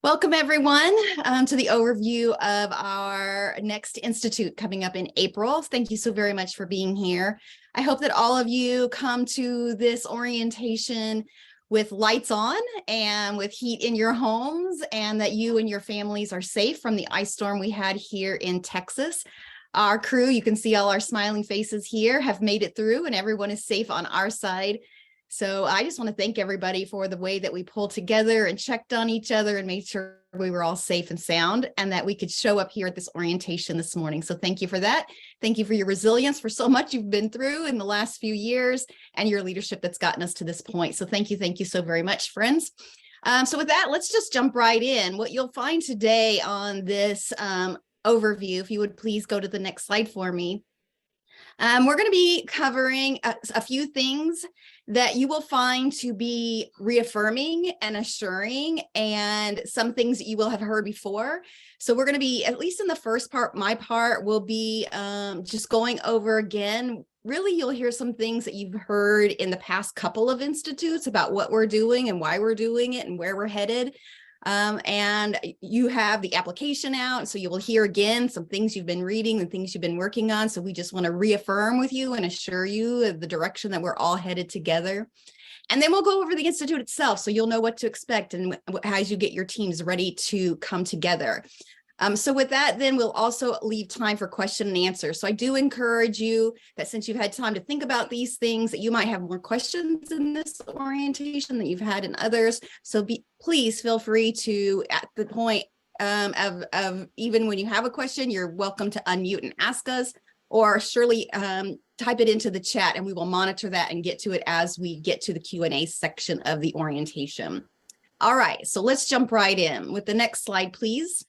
Welcome everyone to the overview of our next institute coming up in April. Thank you so very much for being here. I hope that all of you come to this orientation with lights on and with heat in your homes, and that you and your families are safe from the ice storm we had here in Texas. Our crew, you can see all our smiling faces here, have made it through and everyone is safe on our side. So I just want to thank everybody for the way that we pulled together and checked on each other and made sure we were all safe and sound and that we could show up here at this orientation this morning. So thank you for that. Thank you for your resilience, for so much you've been through in the last few years and your leadership that's gotten us to this point. So thank you so very much, friends. So with that, let's just jump right in. What you'll find today on this overview, if you would please go to the next slide for me. We're going to be covering a few things that you will find to be reaffirming and assuring, and some things that you will have heard before. So we're going to be, at least in the first part, my part will be just going over again. Really, you'll hear some things that you've heard in the past couple of institutes about what we're doing and why we're doing it and where we're headed. And you have the application out, so you will hear again some things you've been reading and things you've been working on. So we just want to reaffirm with you and assure you of the direction that we're all headed together. And then we'll go over the institute itself, so you'll know what to expect and as you get your teams ready to come together. So with that, then we'll also leave time for question and answer. So I do encourage you that since you've had time to think about these things, that you might have more questions in this orientation than you've had in others. So please feel free to, at the point of even when you have a question, you're welcome to unmute and ask us, or surely type it into the chat and we will monitor that and get to it as we get to the Q&A section of the orientation. All right, so let's jump right in with the next slide, please.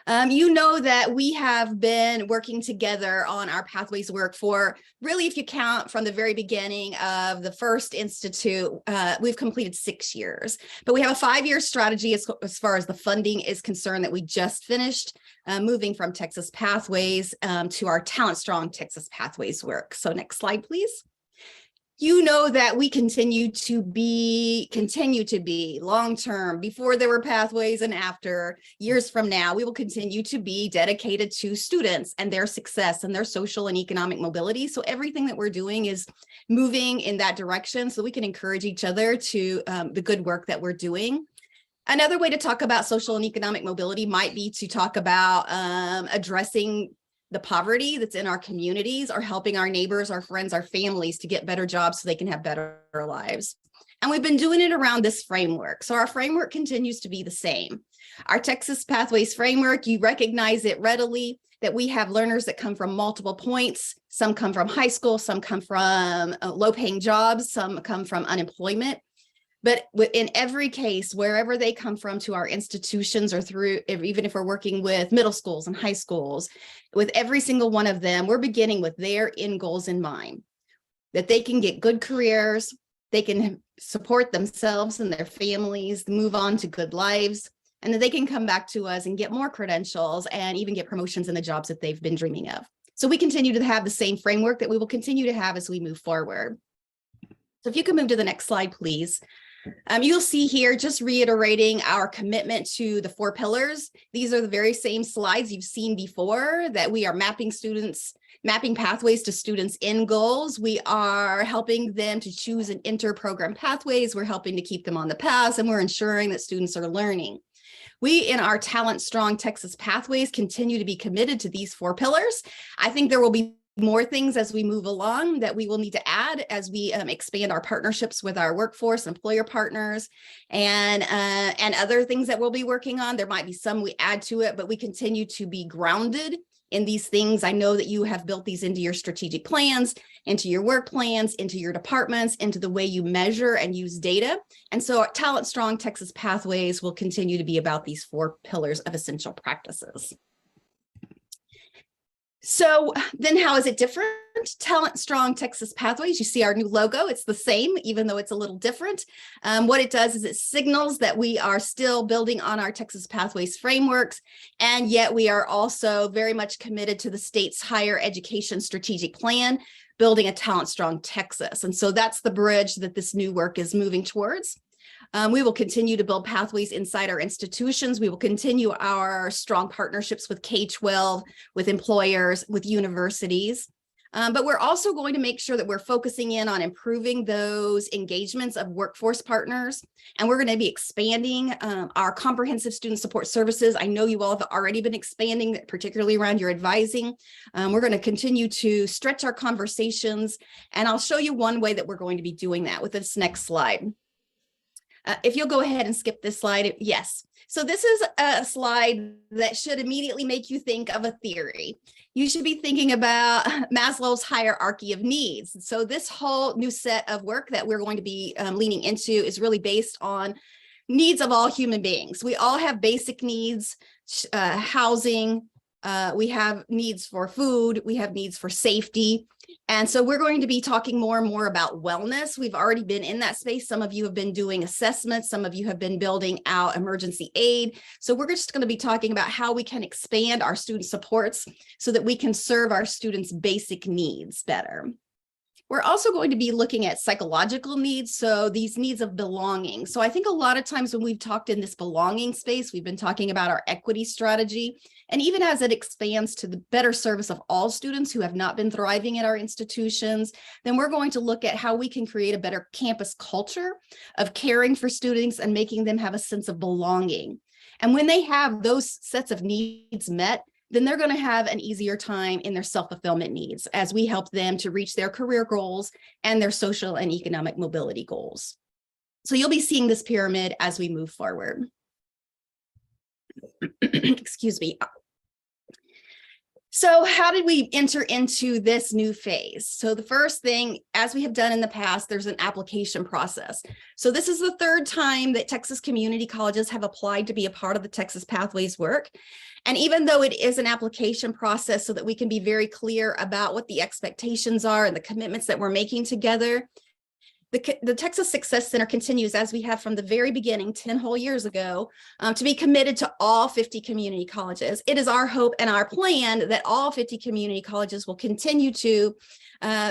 You know that we have been working together on our pathways work for, really, if you count from the very beginning of the first institute, we've completed 6 years. But we have a 5-year strategy as far as the funding is concerned that we just finished, moving from Texas Pathways to our Talent Strong Texas Pathways work. So next slide, please. You know that we continue to be long-term, before there were pathways and after, years from now, we will continue to be dedicated to students and their success and their social and economic mobility. So everything that we're doing is moving in that direction so we can encourage each other to the good work that we're doing. Another way to talk about social and economic mobility might be to talk about addressing the poverty that's in our communities, or helping our neighbors, our friends, our families to get better jobs so they can have better lives. And we've been doing it around this framework. So our framework continues to be the same. Our Texas Pathways framework, you recognize it readily, that we have learners that come from multiple points. Some come from high school, some come from low-paying jobs, some come from unemployment. But in every case, wherever they come from to our institutions, or through, even if we're working with middle schools and high schools, with every single one of them, we're beginning with their end goals in mind, that they can get good careers, they can support themselves and their families, move on to good lives, and that they can come back to us and get more credentials and even get promotions in the jobs that they've been dreaming of. So we continue to have the same framework that we will continue to have as we move forward. So if you can move to the next slide, please. You'll see here, just reiterating our commitment to the 4 pillars. These are the very same slides you've seen before, that we are mapping pathways to students' end goals. We are helping them to choose and enter program pathways. We're helping to keep them on the paths, and we're ensuring that students are learning. We, in our Talent Strong Texas Pathways, continue to be committed to these 4 pillars. I think there will be more things as we move along that we will need to add as we expand our partnerships with our workforce, employer partners, and other things that we'll be working on. There might be some we add to it, but we continue to be grounded in these things. I know that you have built these into your strategic plans, into your work plans, into your departments, into the way you measure and use data. And so our Talent Strong Texas Pathways will continue to be about these 4 pillars of essential practices. So then how is it different? Talent Strong Texas Pathways, you see our new logo, it's the same, even though it's a little different. What it does is it signals that we are still building on our Texas Pathways frameworks, and yet we are also very much committed to the state's higher education strategic plan, building a Talent Strong Texas. And so that's the bridge that this new work is moving towards. We will continue to build pathways inside our institutions. We will continue our strong partnerships with K-12, with employers, with universities. But we're also going to make sure that we're focusing in on improving those engagements of workforce partners. And we're going to be expanding our comprehensive student support services. I know you all have already been expanding, particularly around your advising. We're going to continue to stretch our conversations. And I'll show you one way that we're going to be doing that with this next slide. If you'll go ahead and skip this slide. Yes. So this is a slide that should immediately make you think of a theory. You should be thinking about Maslow's hierarchy of needs. So this whole new set of work that we're going to be leaning into is really based on needs of all human beings. We all have basic needs, housing, we have needs for food, we have needs for safety. And so we're going to be talking more and more about wellness. We've already been in that space. Some of you have been doing assessments. Some of you have been building out emergency aid. So we're just going to be talking about how we can expand our student supports so that we can serve our students' basic needs better. We're also going to be looking at psychological needs, so these needs of belonging. So I think a lot of times when we've talked in this belonging space, we've been talking about our equity strategy. And even as it expands to the better service of all students who have not been thriving at our institutions, then we're going to look at how we can create a better campus culture of caring for students and making them have a sense of belonging. And when they have those sets of needs met, then they're going to have an easier time in their self-fulfillment needs as we help them to reach their career goals and their social and economic mobility goals. So you'll be seeing this pyramid as we move forward. Excuse me. So how did we enter into this new phase? So the first thing, as we have done in the past, there's an application process. So this is the third time that Texas community colleges have applied to be a part of the Texas Pathways work. And even though it is an application process so that we can be very clear about what the expectations are and the commitments that we're making together, the Texas Success Center continues, as we have from the very beginning, 10 whole years ago, to be committed to all 50 community colleges. It is our hope and our plan that all 50 community colleges will continue to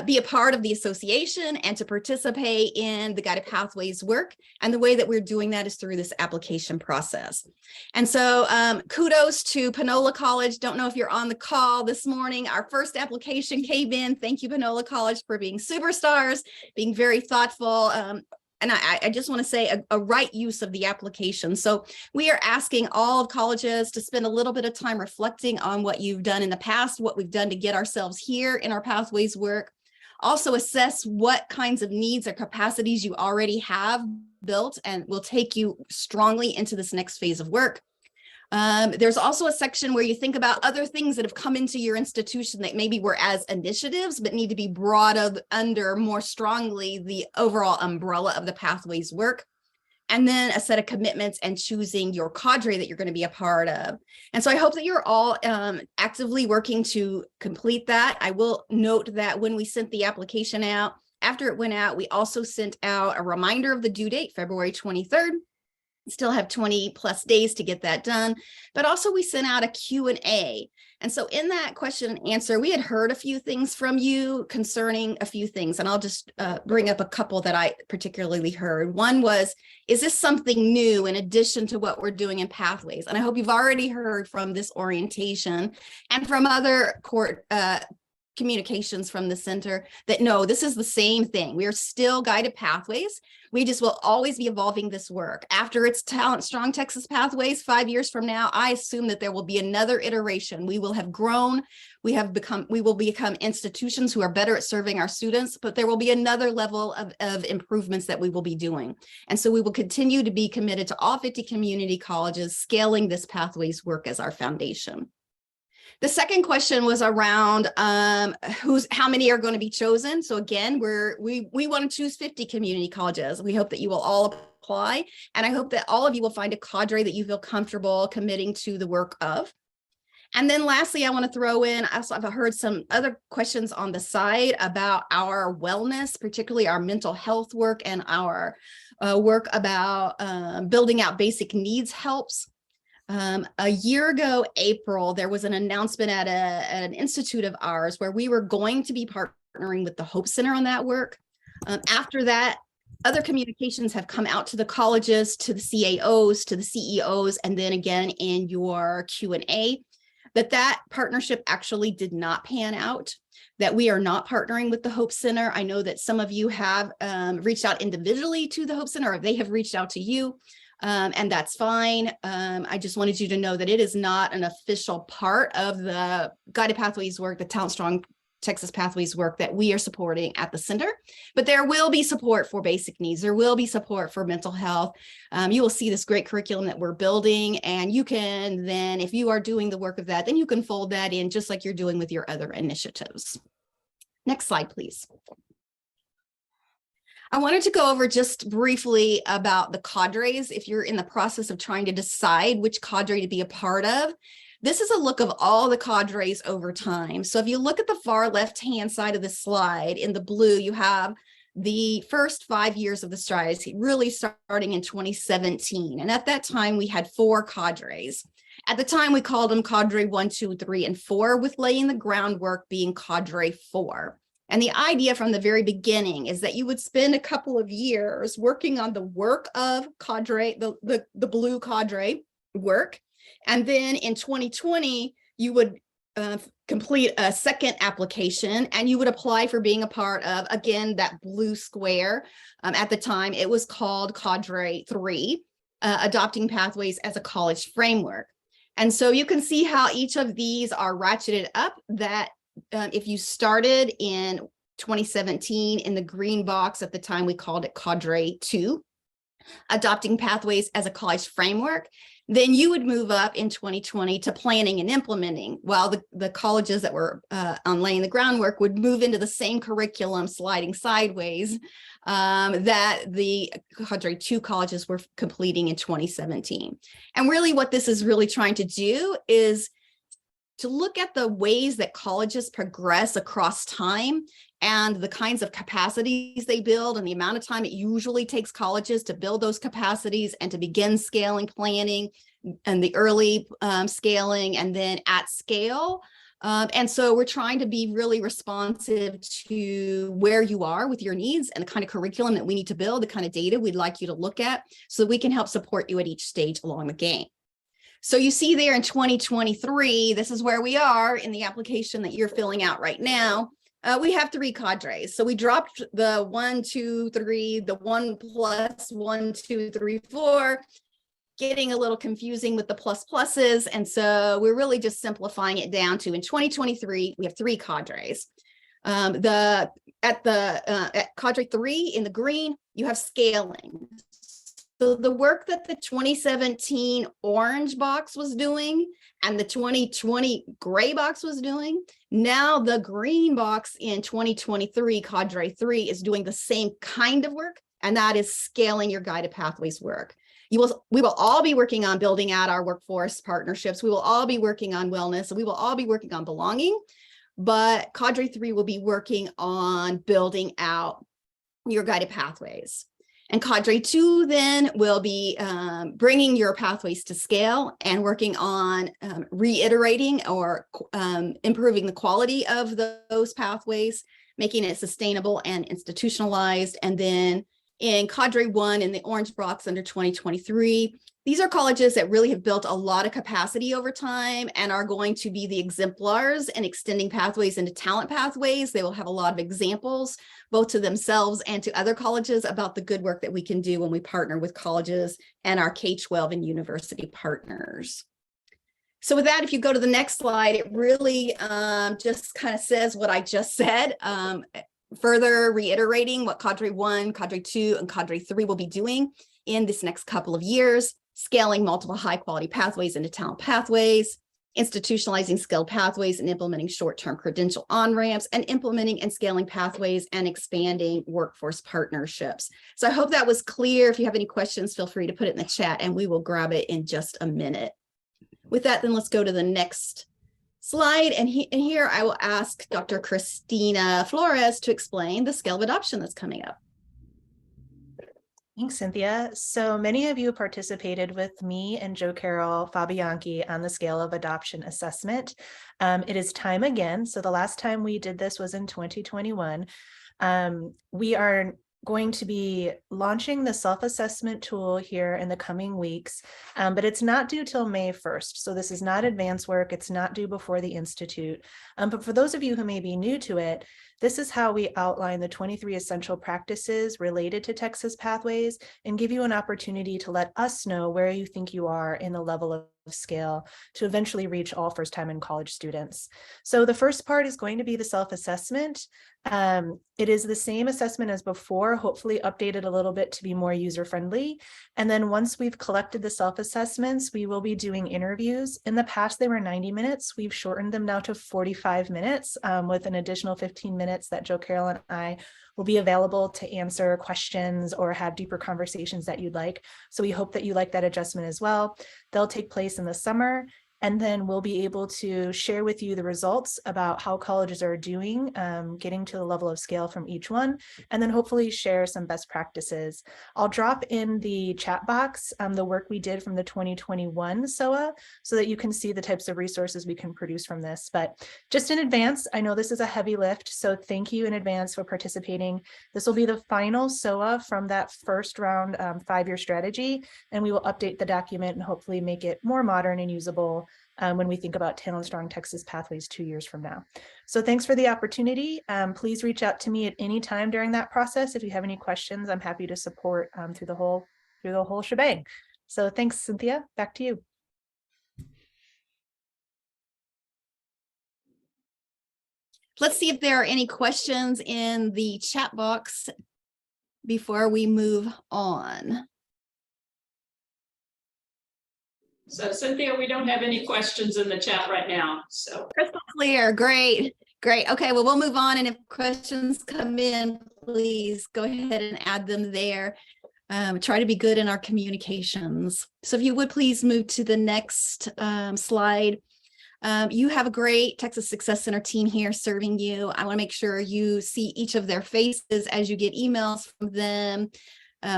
be a part of the association and to participate in the Guided Pathways work. And the way that we're doing that is through this application process. And so kudos to Panola College. Don't know if you're on the call this morning. Our first application came in. Thank you, Panola College, for being superstars, being very thoughtful. And I just want to say a right use of the application. So we are asking all of colleges to spend a little bit of time reflecting on what you've done in the past, what we've done to get ourselves here in our Pathways work. Also assess what kinds of needs or capacities you already have built and will take you strongly into this next phase of work. There's also a section where you think about other things that have come into your institution that maybe were as initiatives, but need to be brought up under more strongly the overall umbrella of the Pathways work. And then a set of commitments and choosing your cadre that you're going to be a part of. And so I hope that you're all actively working to complete that. I will note that when we sent the application out, after it went out, we also sent out a reminder of the due date, February 23rd. Still have 20 plus days to get that done, but also we sent out a Q&A. And so in that question and answer, we had heard a few things from you concerning a few things, and I'll just bring up a couple that I particularly heard. One was, is this something new in addition to what we're doing in Pathways? And I hope you've already heard from this orientation and from other communications from the center that no, this is the same thing. We are still Guided Pathways. We just will always be evolving this work. After it's Strong Texas Pathways 5 years from now, I assume that there will be another iteration. We will have grown. We will become institutions who are better at serving our students, but there will be another level of improvements that we will be doing. And so we will continue to be committed to all 50 community colleges, scaling this Pathways work as our foundation. The second question was around how many are going to be chosen. So again, we want to choose 50 community colleges. We hope that you will all apply. And I hope that all of you will find a cadre that you feel comfortable committing to the work of. And then lastly, I want to throw in, I've heard some other questions on the side about our wellness, particularly our mental health work and our work about building out basic needs helps. A year ago, April, there was an announcement at an institute of ours where we were going to be partnering with the Hope Center on that work. After that, Other communications have come out to the colleges, to the CAOs, to the CEOs, and then again in your Q&A, that partnership actually did not pan out, that we are not partnering with the Hope Center. I know that some of you have reached out individually to the Hope Center, or they have reached out to you, and that's fine. I just wanted you to know that it is not an official part of the Guided Pathways work, the Talent Strong Texas Pathways work that we are supporting at the center, but there will be support for basic needs. There will be support for mental health. You will see this great curriculum that we're building, and you can then, if you are doing the work of that, then you can fold that in just like you're doing with your other initiatives. Next slide, please. I wanted to go over just briefly about the cadres. If you're in the process of trying to decide which cadre to be a part of, this is a look of all the cadres over time. So if you look at the far left-hand side of the slide, in the blue, you have the first 5 years of the strategy, really starting in 2017. And at that time, we had 4 cadres. At the time, we called them Cadre 1, 2, 3, and 4, with laying the groundwork being Cadre 4. And the idea from the very beginning is that you would spend a couple of years working on the work of cadre, the blue cadre work. And then in 2020, you would complete a second application, and you would apply for being a part of, again, that blue square. At the time, it was called Cadre 3, Adopting Pathways as a College Framework. And so you can see how each of these are ratcheted up, that if you started in 2017 in the green box, at the time we called it Cadre 2, Adopting Pathways as a College Framework, then you would move up in 2020 to Planning and Implementing, while the colleges that were on laying the groundwork would move into the same curriculum sliding sideways that the Cadre 2 colleges were completing in 2017. And really what this is really trying to do is to look at the ways that colleges progress across time and the kinds of capacities they build and the amount of time it usually takes colleges to build those capacities and to begin scaling, planning, and the early scaling, and then at scale. And so we're trying to be really responsive to where you are with your needs and the kind of curriculum that we need to build, the kind of data we'd like you to look at, so that we can help support you at each stage along the game. So you see there in 2023, this is where we are in the application that you're filling out right now. We have 3 cadres. So we dropped the 1, 2, 3, the 1 plus 1, 2, 3, 4, getting a little confusing with the pluses. And so we're really just simplifying it down to, in 2023, we have 3 cadres. At Cadre 3 in the green, you have scaling. So the work that the 2017 orange box was doing and the 2020 gray box was doing, now the green box in 2023 Cadre 3 is doing the same kind of work, and that is scaling your Guided Pathways work. We will all be working on building out our workforce partnerships. We will all be working on wellness, and we will all be working on belonging, but Cadre 3 will be working on building out your Guided Pathways. And Cadre 2 then will be bringing your pathways to scale and working on reiterating or improving the quality of those pathways, making it sustainable and institutionalized. And then in Cadre 1 in the orange box under 2023, these are colleges that really have built a lot of capacity over time and are going to be the exemplars in extending pathways into talent pathways. They will have a lot of examples, both to themselves and to other colleges, about the good work that we can do when we partner with colleges and our K-12 and university partners. So with that, if you go to the next slide, it really just kind of says what I just said. Further reiterating what Cadre 1, Cadre 2, and Cadre 3 will be doing in this next couple of years: scaling multiple high-quality pathways into talent pathways, institutionalizing skilled pathways and implementing short-term credential on-ramps, and implementing and scaling pathways and expanding workforce partnerships. So I hope that was clear. If you have any questions, feel free to put it in the chat and we will grab it in just a minute. With that, then let's go to the next slide. And here I will ask Dr. Christina Flores to explain the scale of adoption that's coming up. Thanks, Cynthia. So many of you participated with me and Joe Carroll Fabianchi on the scale of adoption assessment. It is time again. So the last time we did this was in 2021. We are going to be launching the self-assessment tool here in the coming weeks, but it's not due till May 1st. So this is not advanced work. It's not due before the Institute. But for those of you who may be new to it, this is how we outline the 23 essential practices related to Texas Pathways and give you an opportunity to let us know where you think you are in the level of scale to eventually reach all first-time in college students. So the first part is going to be the self-assessment. It is the same assessment as before, hopefully updated a little bit to be more user-friendly. And then once we've collected the self-assessments, we will be doing interviews. In the past, they were 90 minutes. We've shortened them now to 45 minutes with an additional 15 minutes that Joe Carroll and I will be available to answer questions or have deeper conversations that you'd like. So we hope that you like that adjustment as well. They'll take place in the summer. And then we'll be able to share with you the results about how colleges are doing, getting to the level of scale from each one, and then hopefully share some best practices. I'll drop in the chat box the work we did from the 2021 SOA so that you can see the types of resources we can produce from this. But just in advance, I know this is a heavy lift, so thank you in advance for participating. This will be the final SOA from that first round 5-year strategy, and we will update the document and hopefully make it more modern and usable when we think about Talent Strong Texas Pathways 2 years from now. So thanks for the opportunity. Please reach out to me at any time during that process. If you have any questions, I'm happy to support through the whole shebang. So thanks, Cynthia. Back to you. Let's see if there are any questions in the chat box before we move on. So Cynthia, we don't have any questions in the chat right now, so. Crystal clear, great, great. Okay, well, we'll move on, and if questions come in, please go ahead and add them there. Try to be good in our communications. So if you would please move to the next slide. You have a great Texas Success Center team here serving you. I want to make sure you see each of their faces as you get emails from them.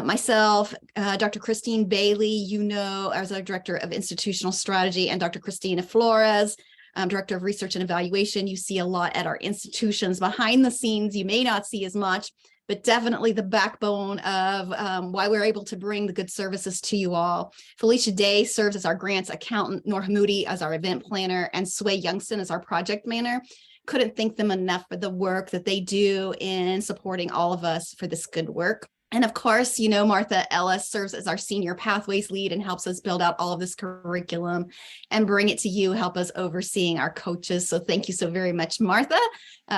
Myself, Dr. Christine Bailey, you know, as our Director of Institutional Strategy, and Dr. Christina Flores, Director of Research and Evaluation. You see a lot at our institutions. Behind the scenes, you may not see as much, but definitely the backbone of why we're able to bring the good services to you all. Felicia Day serves as our grants accountant, Nor Hamoudi as our event planner, and Sway Youngston as our project manager. Couldn't thank them enough for the work that they do in supporting all of us for this good work. And of course, you know, Martha Ellis serves as our senior pathways lead and helps us build out all of this curriculum and bring it to you, help us overseeing our coaches. So thank you so very much, Martha,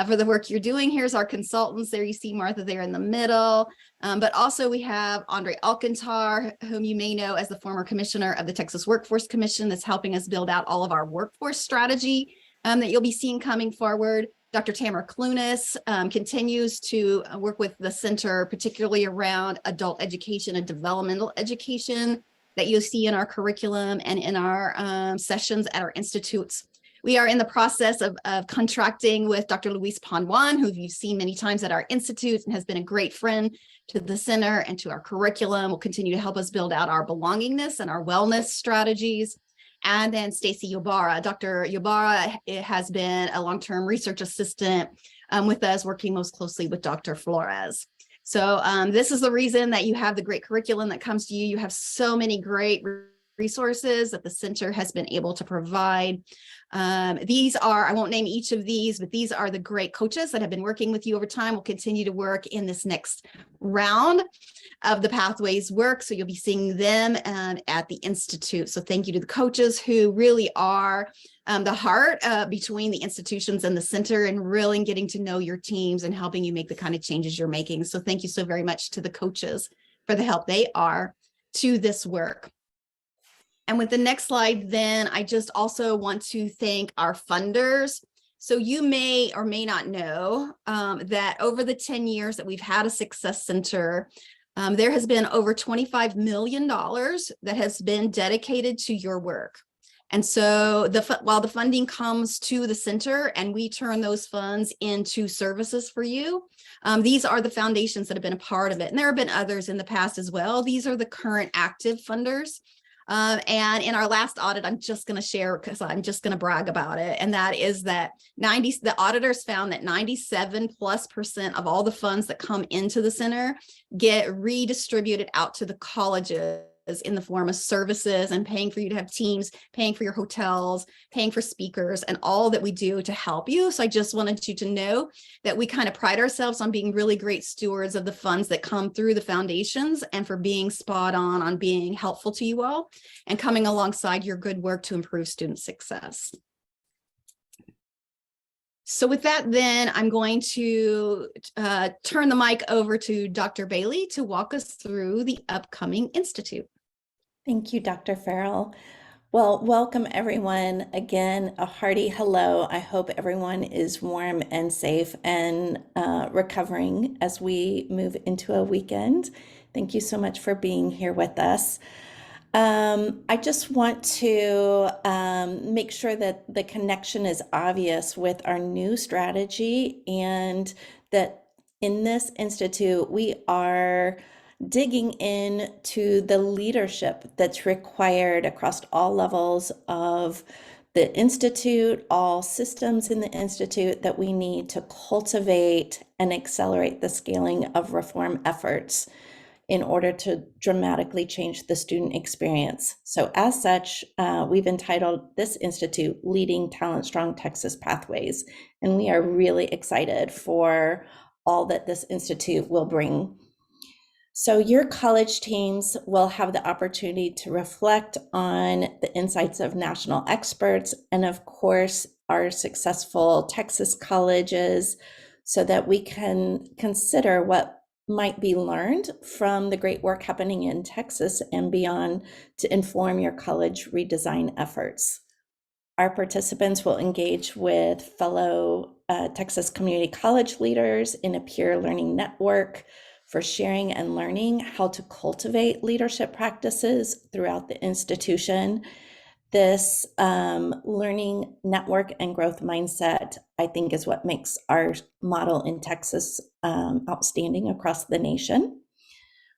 for the work you're doing. Here's our consultants. There you see Martha there in the middle. But also we have Andre Alcantar, whom you may know as the former commissioner of the Texas Workforce Commission, that's helping us build out all of our workforce strategy that you'll be seeing coming forward. Dr. Tamara Clunas continues to work with the center, particularly around adult education and developmental education that you'll see in our curriculum and in our sessions at our institutes. We are in the process of contracting with Dr. Luis Panwan, who you've seen many times at our institute and has been a great friend to the center and to our curriculum. Will continue to help us build out our belongingness and our wellness strategies. And then Stacy Yobara. Dr. Yobara has been a long-term research assistant with us, working most closely with Dr. Flores. So this is the reason that you have the great curriculum that comes to you. You have so many great resources that the center has been able to provide. These are, I won't name each of these, but these are the great coaches that have been working with you over time. Will continue to work in this next round of the Pathways work. So you'll be seeing them at the Institute. So thank you to the coaches who really are the heart between the institutions and the center, and really getting to know your teams and helping you make the kind of changes you're making. So thank you so very much to the coaches for the help they are to this work. And with the next slide, then I just also want to thank our funders. So you may or may not know that over the 10 years that we've had a Success Center, there has been over $25 million that has been dedicated to your work. And so while the funding comes to the center and we turn those funds into services for you, these are the foundations that have been a part of it. And there have been others in the past as well. These are the current active funders. And in our last audit, I'm just going to share because I'm just going to brag about it. And that is that the auditors found that 97+% of all the funds that come into the center get redistributed out to the colleges in the form of services and paying for you to have teams, paying for your hotels, paying for speakers, and all that we do to help you. So I just wanted you to know that we kind of pride ourselves on being really great stewards of the funds that come through the foundations and for being spot on being helpful to you all and coming alongside your good work to improve student success. So with that, then I'm going to turn the mic over to Dr. Bailey to walk us through the upcoming Institute. Thank you, Dr. Farrell. Well, welcome everyone. Again, a hearty hello. I hope everyone is warm and safe and recovering as we move into a weekend. Thank you so much for being here with us. I just want to make sure that the connection is obvious with our new strategy and that in this institute, we are digging into the leadership that's required across all levels of the Institute, all systems in the Institute that we need to cultivate and accelerate the scaling of reform efforts in order to dramatically change the student experience. So as such, we've entitled this Institute Leading Talent Strong Texas Pathways, and we are really excited for all that this Institute will bring. So your college teams will have the opportunity to reflect on the insights of national experts and of course our successful Texas colleges so that we can consider what might be learned from the great work happening in Texas and beyond to inform your college redesign efforts. Our participants will engage with fellow Texas community college leaders in a peer learning network for sharing and learning how to cultivate leadership practices throughout the institution. This learning network and growth mindset, I think, is what makes our model in Texas outstanding across the nation.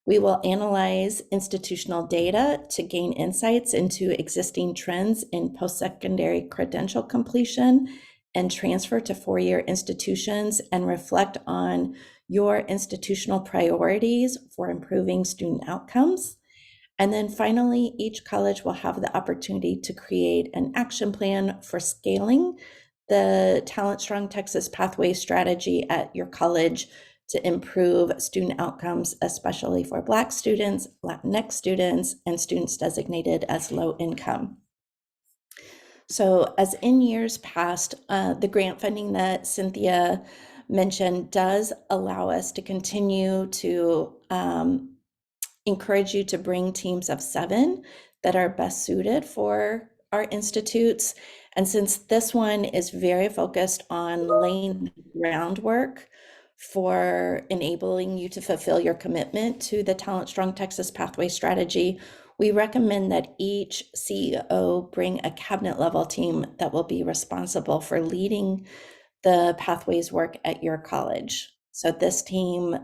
We will analyze institutional data to gain insights into existing trends in post-secondary credential completion and transfer to four-year institutions and reflect on your institutional priorities for improving student outcomes. And then finally, each college will have the opportunity to create an action plan for scaling the Talent Strong Texas Pathway strategy at your college to improve student outcomes, especially for Black students, Latinx students, and students designated as low income. So as in years past, the grant funding that Cynthia mentioned does allow us to continue to encourage you to bring teams of 7 that are best suited for our institutes. And since this one is very focused on laying groundwork for enabling you to fulfill your commitment to the Talent Strong Texas Pathway strategy, we recommend that each CEO bring a cabinet level team that will be responsible for leading the pathways work at your college. So this team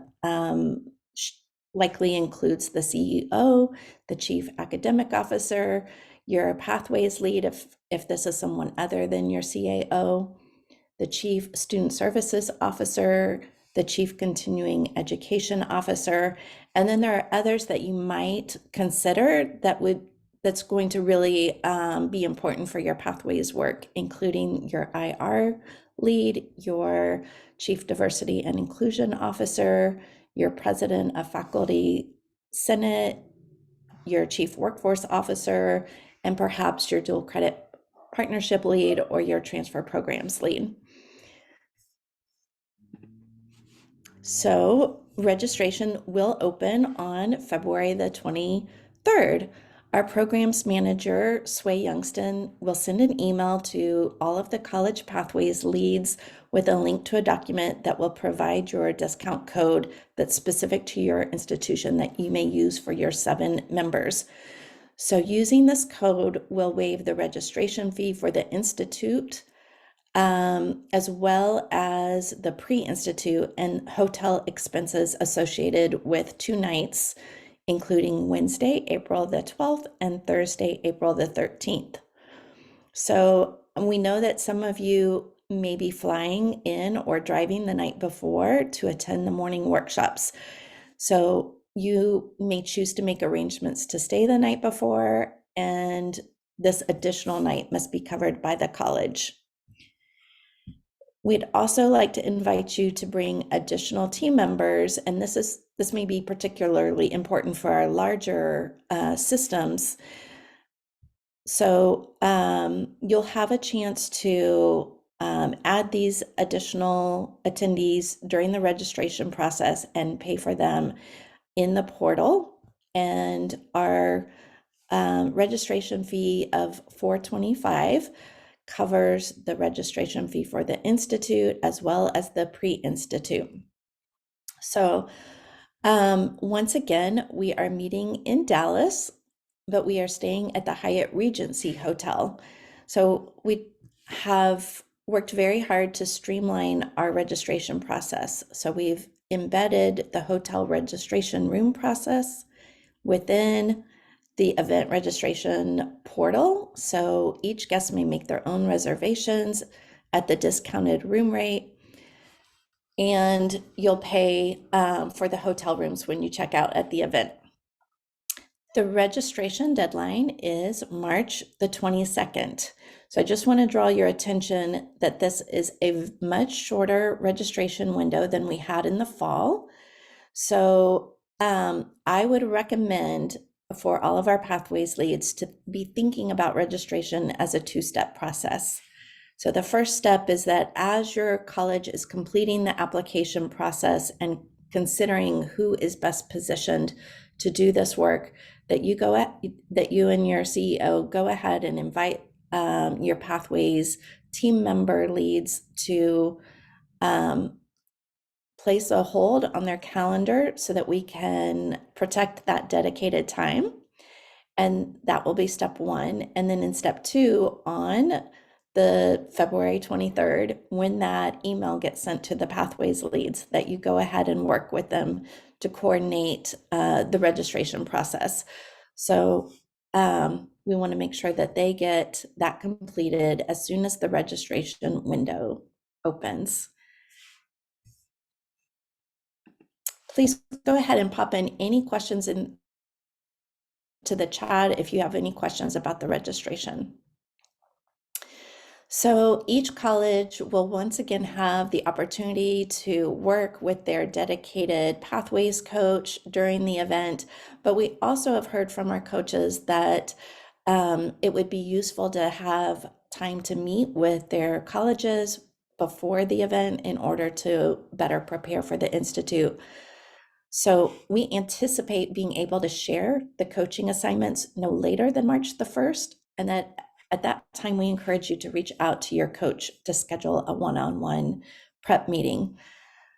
likely includes the CEO, the chief academic officer, your pathways lead if this is someone other than your CAO, the chief student services officer, the chief continuing education officer, and then there are others that you might consider that's going to really be important for your pathways work, including your IR lead, your chief diversity and inclusion officer, your president of faculty senate, your chief workforce officer, and perhaps your dual credit partnership lead or your transfer programs lead. So registration will open on February the 23rd. Our programs manager, Sway Youngston, will send an email to all of the college pathways leads with a link to a document that will provide your discount code that's specific to your institution that you may use for your 7 members. So using this code will waive the registration fee for the institute, as well as the pre-institute and hotel expenses associated with 2 nights including Wednesday, April the 12th, and Thursday, April the 13th. So we know that some of you may be flying in or driving the night before to attend the morning workshops. So you may choose to make arrangements to stay the night before, and this additional night must be covered by the college. We'd also like to invite you to bring additional team members, and this may be particularly important for our larger systems. So you'll have a chance to add these additional attendees during the registration process and pay for them in the portal. And our registration fee of $425 covers the registration fee for the Institute as well as the pre-Institute. So once again, we are meeting in Dallas, but we are staying at the Hyatt Regency Hotel. So we have worked very hard to streamline our registration process. So we've embedded the hotel registration room process within the event registration portal. So each guest may make their own reservations at the discounted room rate, and you'll pay for the hotel rooms when you check out at the event. The registration deadline is March the 22nd. So I just want to draw your attention that this is a much shorter registration window than we had in the fall. So I would recommend for all of our Pathways leads to be thinking about registration as a two-step process. So the first step is that as your college is completing the application process and considering who is best positioned to do this work, that you and your CEO go ahead and invite your Pathways team member leads to place a hold on their calendar so that we can protect that dedicated time. And that will be step one. And then in step two, on the February 23rd, when that email gets sent to the Pathways leads, that you go ahead and work with them to coordinate the registration process. So we want to make sure that they get that completed as soon as the registration window opens. Please go ahead and pop in any questions in to the chat if you have any questions about the registration. So each college will once again have the opportunity to work with their dedicated Pathways coach during the event, but we also have heard from our coaches that it would be useful to have time to meet with their colleges before the event in order to better prepare for the Institute. So we anticipate being able to share the coaching assignments no later than March the 1st, and that at that time, we encourage you to reach out to your coach to schedule a one-on-one prep meeting.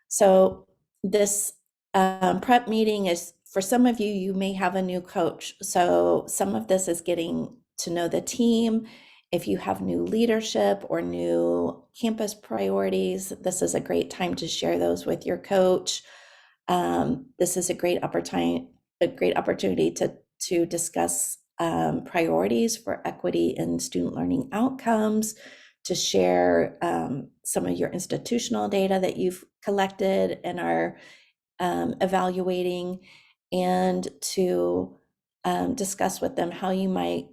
So this prep meeting is, for some of you, you may have a new coach. So some of this is getting to know the team. If you have new leadership or new campus priorities, this is a great time to share those with your coach. This is a great opportunity to discuss priorities for equity in student learning outcomes, to share some of your institutional data that you've collected and are evaluating, and to discuss with them how you might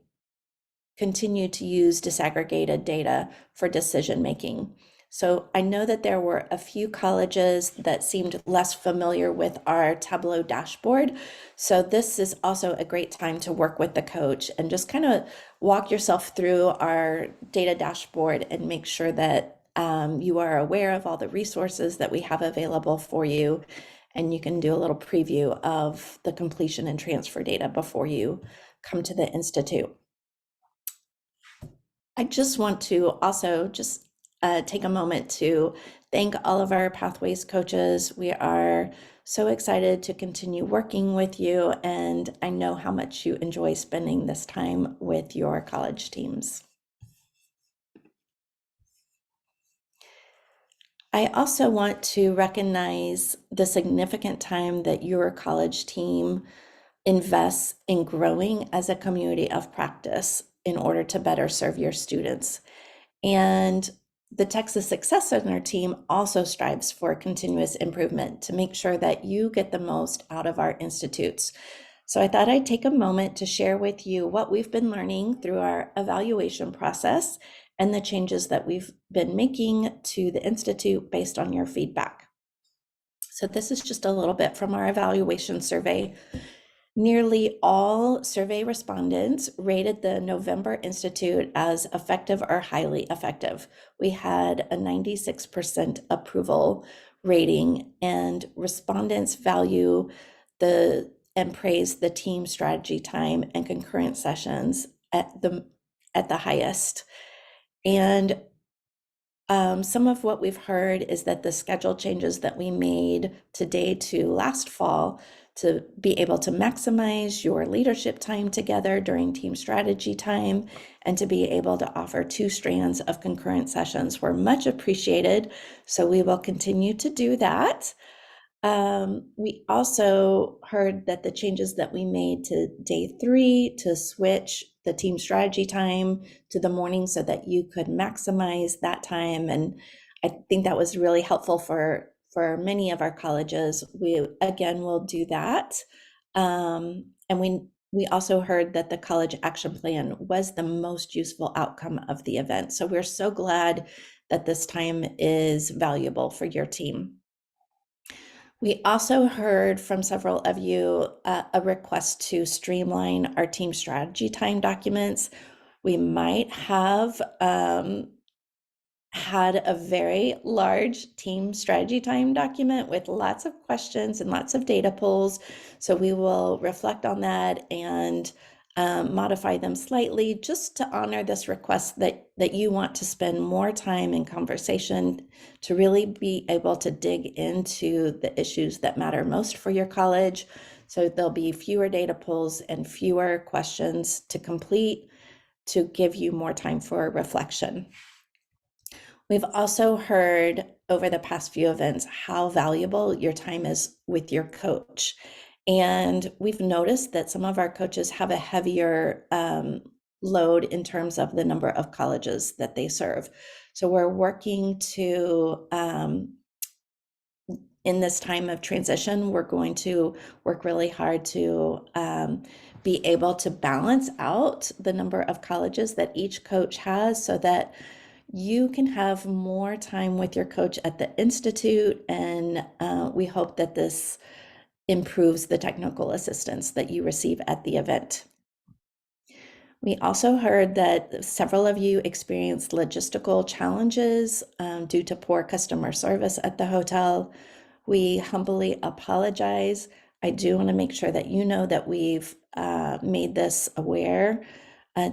continue to use disaggregated data for decision making. So I know that there were a few colleges that seemed less familiar with our Tableau dashboard. So this is also a great time to work with the coach and just kind of walk yourself through our data dashboard and make sure that you are aware of all the resources that we have available for you. And you can do a little preview of the completion and transfer data before you come to the Institute. I just want to also just take a moment to thank all of our Pathways coaches. We are so excited to continue working with you, and I know how much you enjoy spending this time with your college teams. I also want to recognize the significant time that your college team invests in growing as a community of practice in order to better serve your students. And the Texas Success Center team also strives for continuous improvement to make sure that you get the most out of our institutes. So I thought I'd take a moment to share with you what we've been learning through our evaluation process and the changes that we've been making to the Institute based on your feedback. So this is just a little bit from our evaluation survey. Nearly all survey respondents rated the November Institute as effective or highly effective. We had a 96% approval rating, and respondents value and praise the team strategy time and concurrent sessions at the highest. And some of what we've heard is that the schedule changes that we made today to last fall to be able to maximize your leadership time together during team strategy time and to be able to offer 2 strands of concurrent sessions were much appreciated. So we will continue to do that. We also heard that the changes that we made to day 3 to switch the team strategy time to the morning so that you could maximize that time. And I think that was really helpful for many of our colleges. We, again, will do that. And we also heard that the college action plan was the most useful outcome of the event. So we're so glad that this time is valuable for your team. We also heard from several of you a request to streamline our team strategy time documents. We might have had a very large team strategy time document with lots of questions and lots of data pulls. So we will reflect on that and modify them slightly just to honor this request that you want to spend more time in conversation to really be able to dig into the issues that matter most for your college. So there'll be fewer data pulls and fewer questions to complete to give you more time for reflection. We've also heard over the past few events how valuable your time is with your coach. And we've noticed that some of our coaches have a heavier load in terms of the number of colleges that they serve. So we're working to, in this time of transition, we're going to work really hard to be able to balance out the number of colleges that each coach has so that you can have more time with your coach at the Institute, and we hope that this improves the technical assistance that you receive at the event. We also heard that several of you experienced logistical challenges due to poor customer service at the hotel. We humbly apologize. I do want to make sure that you know that we've made this aware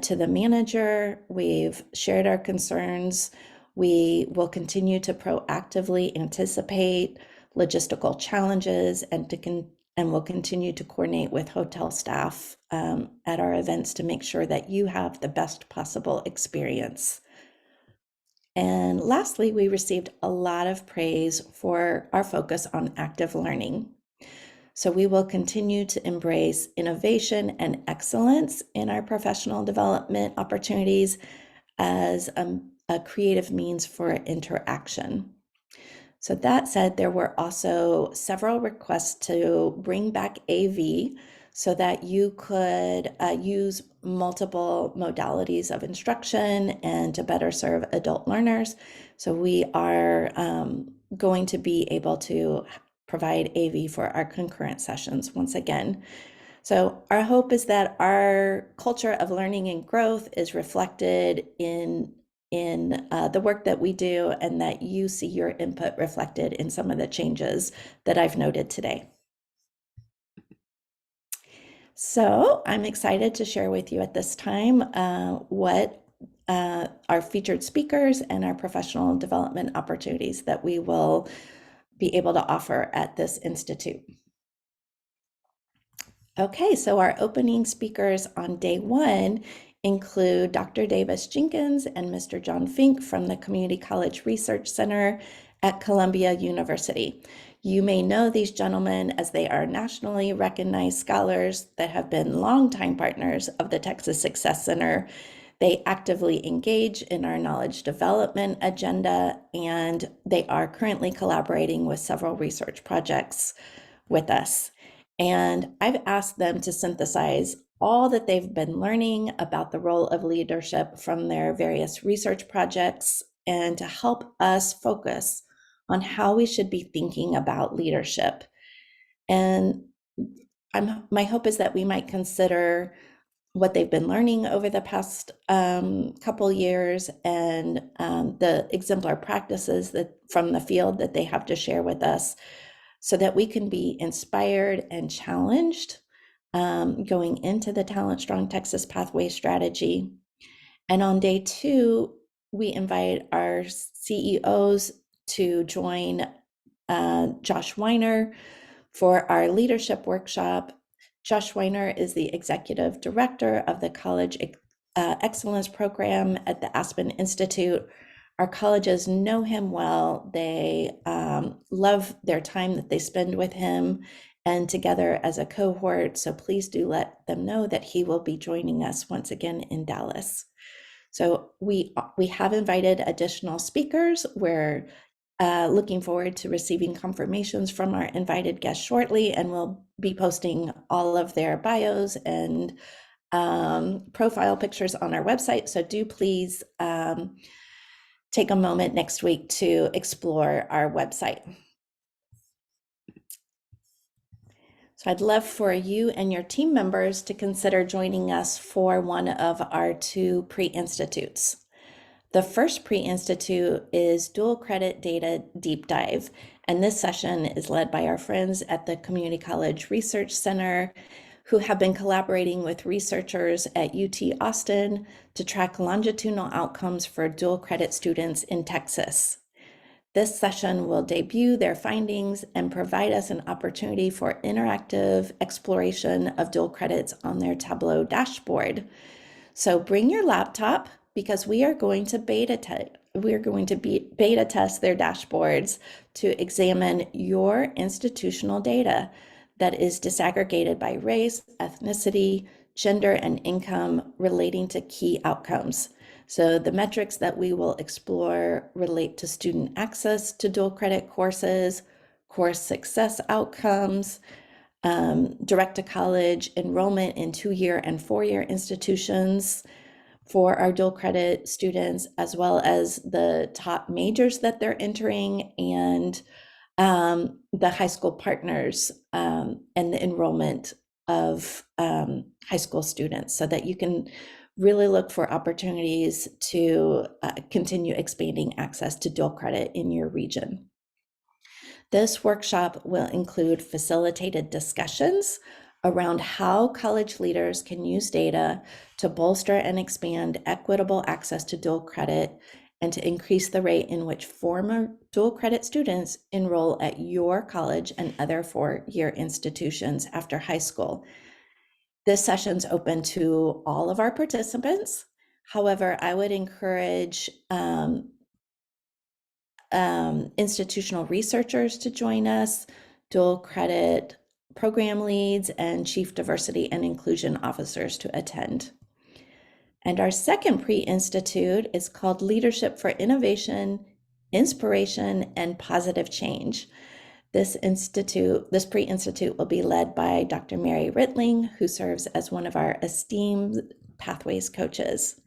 to the manager. We've shared our concerns. We will continue to proactively anticipate logistical challenges and will continue to coordinate with hotel staff at our events to make sure that you have the best possible experience. And lastly, we received a lot of praise for our focus on active learning. So we will continue to embrace innovation and excellence in our professional development opportunities as a creative means for interaction. So that said, there were also several requests to bring back AV so that you could use multiple modalities of instruction and to better serve adult learners. So we are going to be able to provide AV for our concurrent sessions once again. So our hope is that our culture of learning and growth is reflected in the work that we do, and that you see your input reflected in some of the changes that I've noted today. So I'm excited to share with you at this time what our featured speakers and our professional development opportunities that we will be able to offer at this institute. Okay, so our opening speakers on day 1 include Dr. Davis Jenkins and Mr. John Fink from the Community College Research Center at Columbia University. You may know these gentlemen as they are nationally recognized scholars that have been longtime partners of the Texas Success Center. They actively engage in our knowledge development agenda, and they are currently collaborating with several research projects with us. And I've asked them to synthesize all that they've been learning about the role of leadership from their various research projects and to help us focus on how we should be thinking about leadership. And my hope is that we might consider what they've been learning over the past couple years and the exemplar practices that from the field that they have to share with us, so that we can be inspired and challenged going into the Talent Strong Texas Pathway strategy. And on day 2, we invite our CEOs to join Josh Weiner for our leadership workshop. Josh Weiner is the executive director of the College Excellence Program at the Aspen Institute. Our colleges know him well. They love their time that they spend with him and together as a cohort. So please do let them know that he will be joining us once again in Dallas. So we have invited additional speakers. We're looking forward to receiving confirmations from our invited guests shortly, and we'll be posting all of their bios and profile pictures on our website. So do please take a moment next week to explore our website. So I'd love for you and your team members to consider joining us for one of our 2 pre-institutes. The first pre-institute is Dual Credit Data Deep Dive, and this session is led by our friends at the Community College Research Center, who have been collaborating with researchers at UT Austin to track longitudinal outcomes for dual credit students in Texas. This session will debut their findings and provide us an opportunity for interactive exploration of dual credits on their Tableau dashboard. So bring your laptop, because we are going to beta test their dashboards to examine your institutional data that is disaggregated by race, ethnicity, gender, and income relating to key outcomes. So the metrics that we will explore relate to student access to dual credit courses, course success outcomes, direct to college enrollment in 2-year and 4-year institutions for our dual credit students, as well as the top majors that they're entering and the high school partners and the enrollment of high school students, so that you can really look for opportunities to continue expanding access to dual credit in your region. This workshop will include facilitated discussions around how college leaders can use data to bolster and expand equitable access to dual credit and to increase the rate in which former dual credit students enroll at your college and other 4-year institutions after high school. This session's open to all of our participants. However, I would encourage institutional researchers to join us, dual credit program leads, and chief diversity and inclusion officers to attend. And our second pre-institute is called Leadership for Innovation, Inspiration, and Positive Change. This pre-institute will be led by Dr. Mary Rittling, who serves as one of our esteemed Pathways coaches.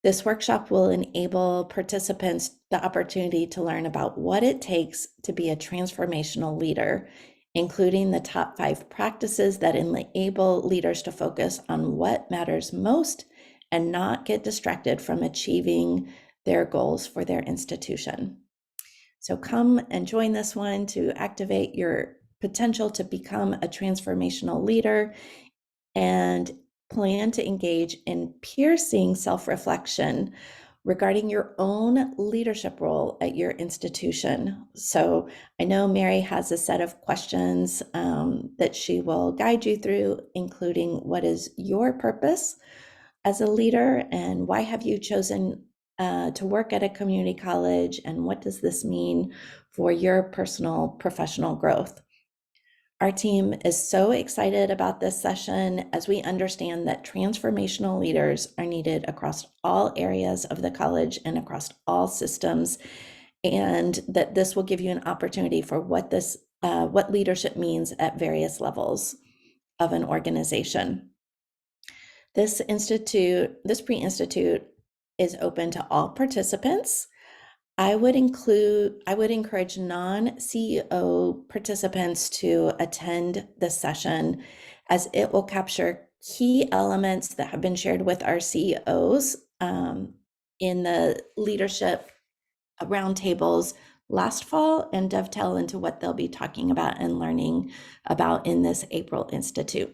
This workshop will enable participants the opportunity to learn about what it takes to be a transformational leader, including the top 5 practices that enable leaders to focus on what matters most and not get distracted from achieving their goals for their institution. So come and join this one to activate your potential to become a transformational leader, and plan to engage in piercing self-reflection regarding your own leadership role at your institution. So I know Mary has a set of questions that she will guide you through, including what is your purpose as a leader and why have you chosen to work at a community college, and what does this mean for your personal professional growth. Our team is so excited about this session as we understand that transformational leaders are needed across all areas of the college and across all systems, and that this will give you an opportunity for what leadership means at various levels of an organization. This pre-institute is open to all participants. I would encourage non-CEO participants to attend this session, as it will capture key elements that have been shared with our CEOs in the leadership roundtables last fall, and dovetail into what they'll be talking about and learning about in this April Institute.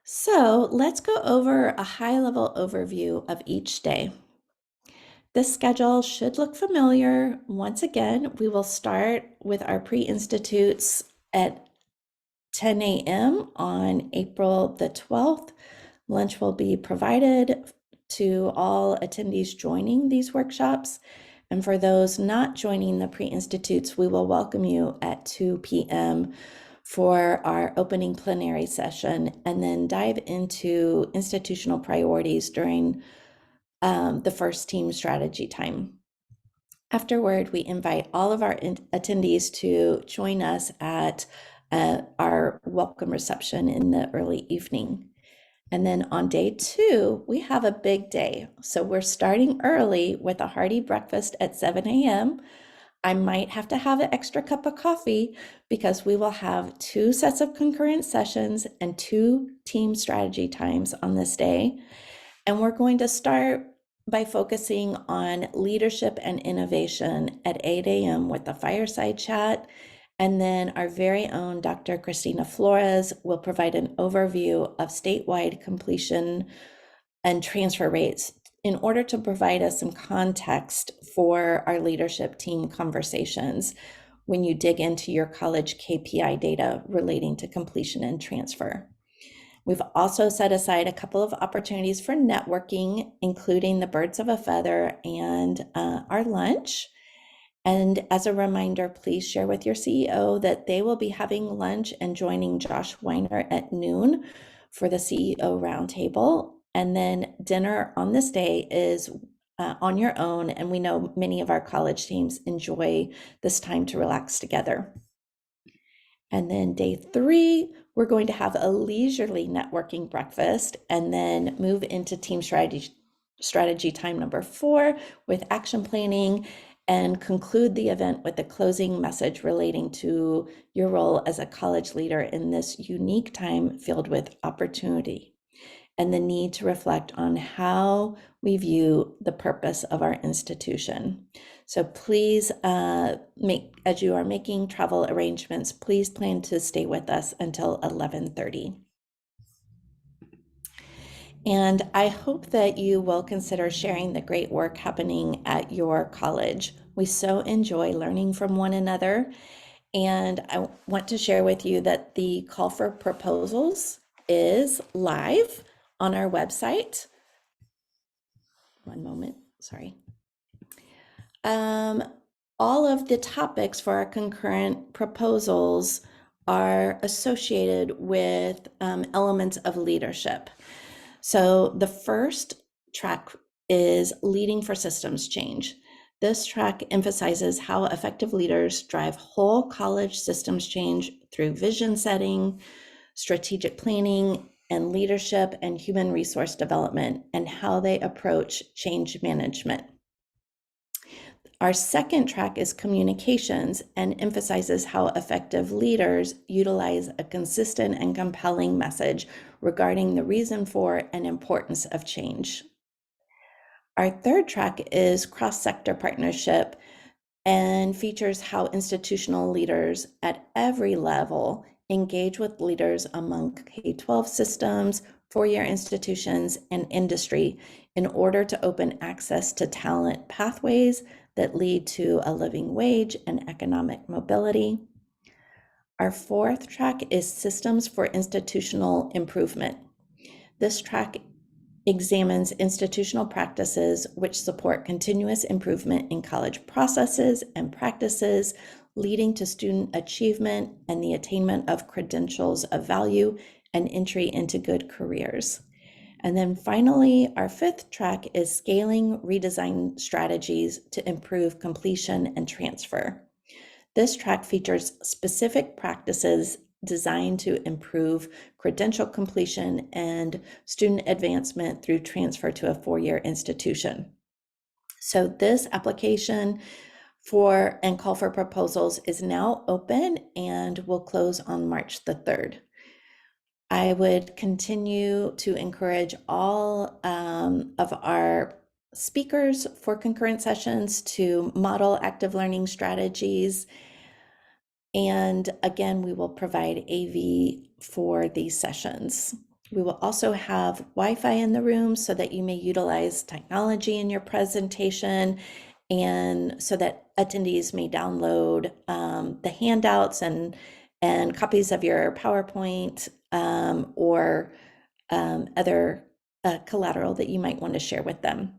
So let's go over a high-level overview of each day. This schedule should look familiar. Once again, we will start with our pre-institutes at 10 a.m. on April the 12th. Lunch will be provided to all attendees joining these workshops. And for those not joining the pre-institutes, we will welcome you at 2 p.m. for our opening plenary session, and then dive into institutional priorities during the first team strategy time. Afterward, we invite all of our attendees to join us at our welcome reception in the early evening. And then on day 2, we have a big day. So we're starting early with a hearty breakfast at 7 a.m. I might have to have an extra cup of coffee because we will have 2 sets of concurrent sessions and 2 team strategy times on this day. And we're going to start by focusing on leadership and innovation at 8 a.m. with the fireside chat. And then our very own Dr. Christina Flores will provide an overview of statewide completion and transfer rates in order to provide us some context for our leadership team conversations when you dig into your college KPI data relating to completion and transfer. We've also set aside a couple of opportunities for networking, including the Birds of a Feather and our lunch. And as a reminder, please share with your CEO that they will be having lunch and joining Josh Weiner at noon for the CEO roundtable. And then dinner on this day is on your own. And we know many of our college teams enjoy this time to relax together. And then day 3, we're going to have a leisurely networking breakfast and then move into team strategy time number 4 with action planning, and conclude the event with a closing message relating to your role as a college leader in this unique time filled with opportunity and the need to reflect on how we view the purpose of our institution. So please, as you are making travel arrangements, please plan to stay with us until 11:30. And I hope that you will consider sharing the great work happening at your college. We so enjoy learning from one another. And I want to share with you that the call for proposals is live on our website. One moment, sorry. All of the topics for our concurrent proposals are associated with elements of leadership. So the first track is Leading for Systems Change. This track emphasizes how effective leaders drive whole college systems change through vision setting, strategic planning, and leadership and human resource development, and how they approach change management. Our second track is Communications and emphasizes how effective leaders utilize a consistent and compelling message regarding the reason for and importance of change. Our third track is Cross-Sector Partnership and features how institutional leaders at every level engage with leaders among K-12 systems, four-year institutions, and industry in order to open access to talent pathways that lead to a living wage and economic mobility. Our fourth track is Systems for Institutional Improvement. This track examines institutional practices which support continuous improvement in college processes and practices, leading to student achievement and the attainment of credentials of value and entry into good careers. And then finally, our fifth track is scaling redesign strategies to improve completion and transfer. This track features specific practices designed to improve credential completion and student advancement through transfer to a four-year institution. So this application for and call for proposals is now open and will close on March the 3rd. I would continue to encourage all of our speakers for concurrent sessions to model active learning strategies. And again, we will provide AV for these sessions. We will also have Wi-Fi in the room so that you may utilize technology in your presentation, and so that attendees may download the handouts and copies of your PowerPoint or other collateral that you might want to share with them.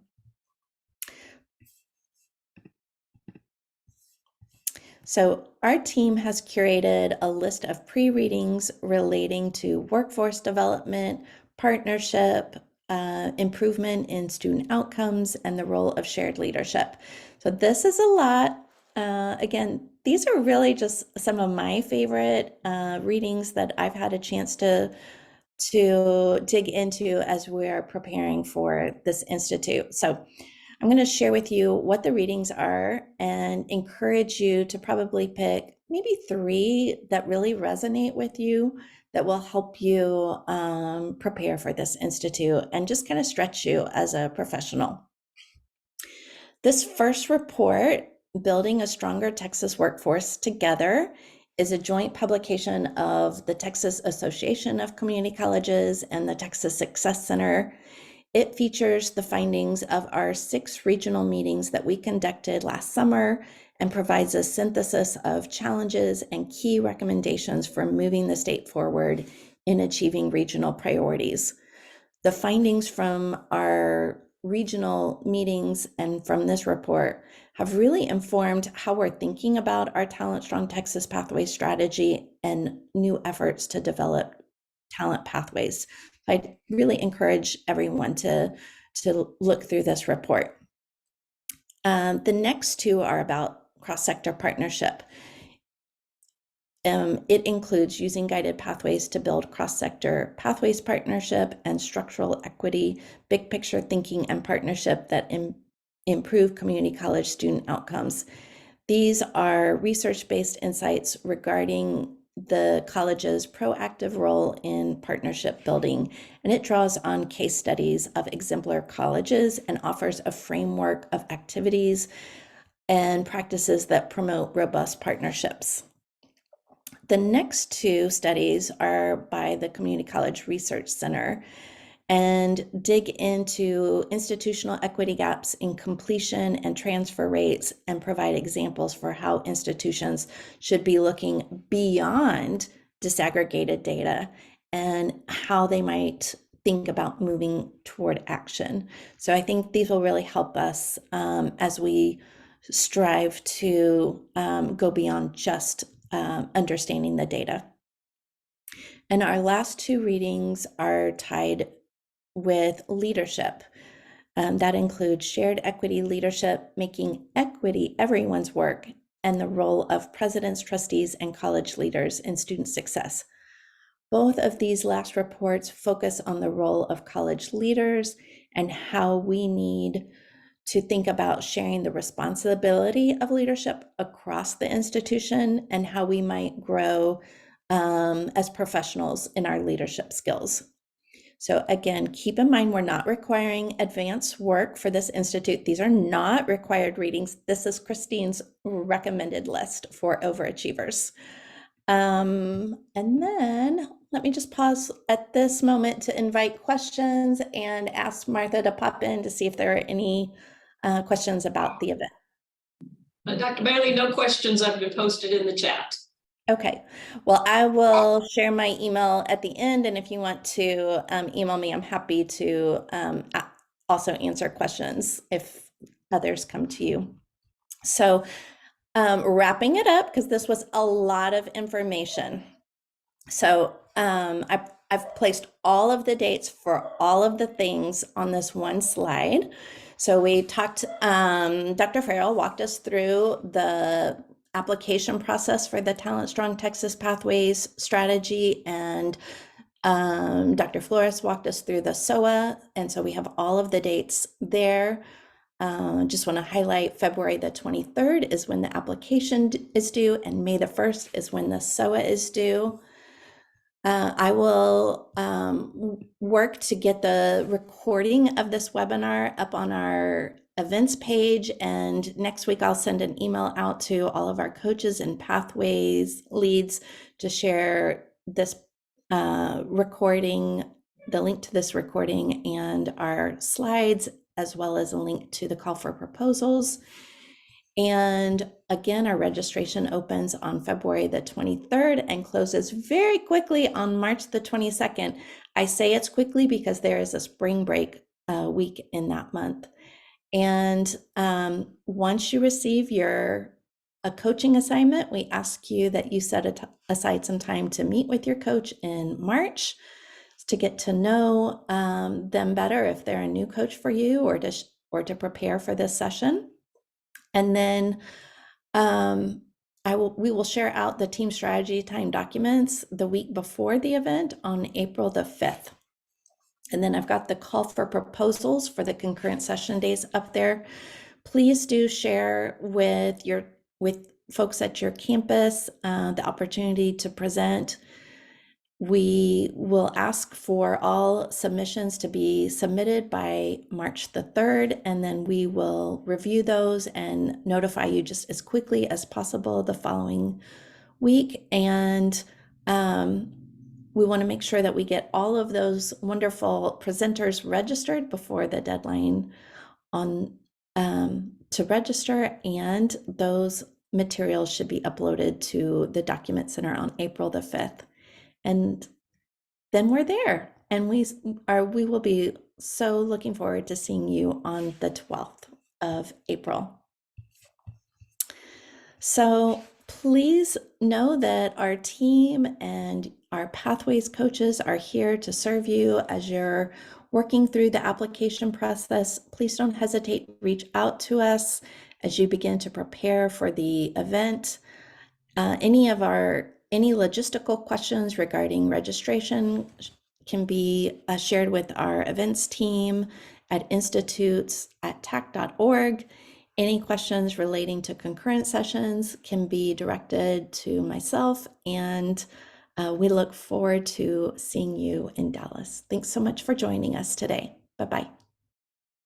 So our team has curated a list of pre-readings relating to workforce development, partnership, improvement in student outcomes, and the role of shared leadership. So this is a lot. Again, these are really just some of my favorite readings that I've had a chance to dig into as we're preparing for this institute. So I'm going to share with you what the readings are and encourage you to probably pick maybe 3 that really resonate with you, that will help you prepare for this institute and just kind of stretch you as a professional. This first report, Building a Stronger Texas Workforce Together, is a joint publication of the Texas Association of Community Colleges and the Texas Success Center. It features the findings of our 6 regional meetings that we conducted last summer and provides a synthesis of challenges and key recommendations for moving the state forward in achieving regional priorities. The findings from our regional meetings and from this report have really informed how we're thinking about our Talent Strong Texas Pathway strategy and new efforts to develop talent pathways. I really encourage everyone to look through this report. The next 2 are about cross-sector partnership. It includes using guided pathways to build cross-sector pathways partnership and structural equity, big picture thinking and partnership that improve community college student outcomes. These are research-based insights regarding the college's proactive role in partnership building, and it draws on case studies of exemplar colleges and offers a framework of activities and practices that promote robust partnerships. The next 2 studies are by the Community College Research Center and dig into institutional equity gaps in completion and transfer rates and provide examples for how institutions should be looking beyond disaggregated data and how they might think about moving toward action. So I think these will really help us as we strive to go beyond just understanding the data. And our last 2 readings are tied with leadership. That includes shared equity leadership, making equity everyone's work, and the role of presidents, trustees, and college leaders in student success. Both of these last reports focus on the role of college leaders and how we need to think about sharing the responsibility of leadership across the institution and how we might grow as professionals in our leadership skills. So again, keep in mind, we're not requiring advanced work for this institute. These are not required readings. This is Christine's recommended list for overachievers. And then let me just pause at this moment to invite questions and ask Martha to pop in to see if there are any questions about the event. Dr. Bailey, no questions have been posted in the chat. Okay, well, I will share my email at the end, and if you want to email me, I'm happy to also answer questions if others come to you. So wrapping it up, because this was a lot of information. So I've placed all of the dates for all of the things on this one slide. So we talked, Dr. Farrell walked us through the application process for the Talent Strong Texas Pathways strategy, and Dr. Flores walked us through the SOA, and so we have all of the dates there. Just want to highlight February the 23rd is when the application is due, and May the 1st is when the SOA is due. I will work to get the recording of this webinar up on our events page, and next week I'll send an email out to all of our coaches and pathways leads to share this recording, the link to this recording and our slides, as well as a link to the call for proposals. And again, our registration opens on February the 23rd and closes very quickly on March the 22nd. I say it's quickly because there is a spring break week in that month. And once you receive a coaching assignment, we ask you that you set aside some time to meet with your coach in March to get to know them better if they're a new coach for you, or to prepare for this session. And then we will share out the team strategy time documents the week before the event on April the 5th. And then I've got the call for proposals for the concurrent session days up there. Please do share with folks at your campus the opportunity to present. We will ask for all submissions to be submitted by March the 3rd, and then we will review those and notify you just as quickly as possible the following week. And we want to make sure that we get all of those wonderful presenters registered before the deadline to register, and those materials should be uploaded to the Document Center on April the 5th. And then we're there, and we will be so looking forward to seeing you on the 12th of April. So please know that our team and our Pathways coaches are here to serve you as you're working through the application process. Please don't hesitate to reach out to us as you begin to prepare for the event. Any logistical questions regarding registration can be shared with our events team at institutes@tac.org. Any questions relating to concurrent sessions can be directed to myself, and we look forward to seeing you in Dallas. Thanks so much for joining us today. Bye-bye.